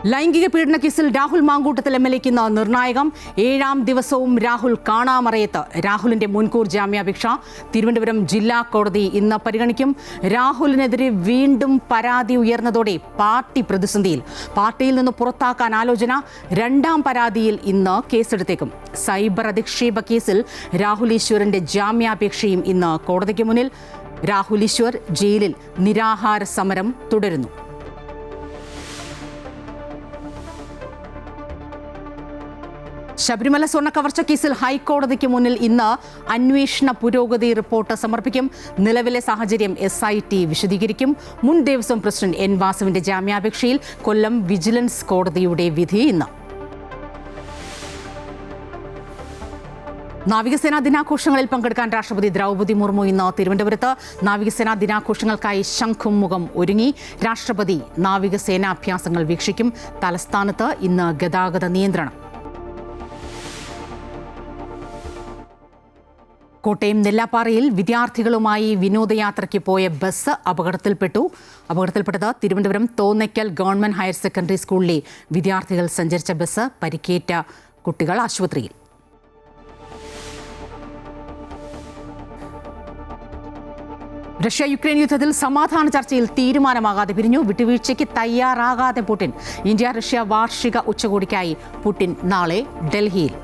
ലൈംഗിക പീഡന കേസിൽ രാഹുൽ മാങ്കൂട്ടത്തിൽ എംഎൽഎക്ക് ഇന്ന് നിർണായകം. 7ാം ദിവസവും രാഹുൽ കാണാമറയത്ത്. രാഹുലിന്റെ മുൻകൂർ ജാമ്യാപേക്ഷ തിരുവനന്തപുരം ജില്ലാ കോടതി ഇന്ന് പരിഗണിക്കും. രാഹുലിനെതിരെ വീണ്ടും പരാതി ഉയർന്നതോടെ പാർട്ടി പ്രതിസന്ധിയിൽ. പാർട്ടിയിൽ നിന്ന് പുറത്താക്കാൻ ആലോചന. 2ാം പരാതിയിൽ ഇന്ന് കേസെടുത്തേക്കും. സൈബർ അധിക്ഷേപ കേസിൽ രാഹുൽ ഈശ്വറിന്റെ ജാമ്യാപേക്ഷയും ഇന്ന് കോടതിക്ക് മുന്നിൽ. രാഹുൽ ഈശ്വർ ജയിലിൽ നിരാഹാര സമരം തുടരുന്നു. ശബരിമല സ്വർണ്ണ കവർച്ച കേസിൽ ഹൈക്കോടതിക്ക് മുന്നിൽ ഇന്ന് അന്വേഷണ പുരോഗതി റിപ്പോർട്ട് സമർപ്പിക്കും. നിലവിലെ സാഹചര്യം SIT വിശദീകരിക്കും. മുൻ ദേവസ്വം പ്രസിഡന്റ് N വാസുവിന്റെ ജാമ്യാപേക്ഷയിൽ കൊല്ലം വിജിലൻസ് കോടതിയുടെ വിധി ഇന്ന്. നാവികസേനാ ദിനാഘോഷങ്ങളിൽ പങ്കെടുക്കാൻ രാഷ്ട്രപതി ദ്രൗപദി മുർമു ഇന്ന് തിരുവനന്തപുരത്ത്. നാവികസേനാ ദിനാഘോഷങ്ങൾക്കായി ശംഖും മുഖം ഒരുങ്ങി. രാഷ്ട്രപതി നാവികസേനാഭ്യാസങ്ങൾ വീക്ഷിക്കും. തലസ്ഥാനത്ത് ഇന്ന് ഗതാഗത നിയന്ത്രണം. കോട്ടയം നെല്ലാപ്പാറയിൽ വിദ്യാർത്ഥികളുമായി വിനോദയാത്രയ്ക്ക് പോയ ബസ് അപകടത്തിൽപ്പെട്ടത് Thiruvananthapuram Thonnakkal government higher secondary സ്കൂളിലെ വിദ്യാർത്ഥികൾ സഞ്ചരിച്ച ബസ്. പരിക്കേറ്റ കുട്ടികൾ ആശുപത്രിയിൽ. റഷ്യ യുക്രൈൻ യുദ്ധത്തിൽ സമാധാന ചർച്ചയിൽ തീരുമാനമാകാതെ പിരിഞ്ഞു. വിട്ടുവീഴ്ചയ്ക്ക് തയ്യാറാകാതെ പുടിൻ. ഇന്ത്യ റഷ്യ വാർഷിക ഉച്ചകോടിക്കായി പുടിൻ നാളെ ഡൽഹിയിൽ.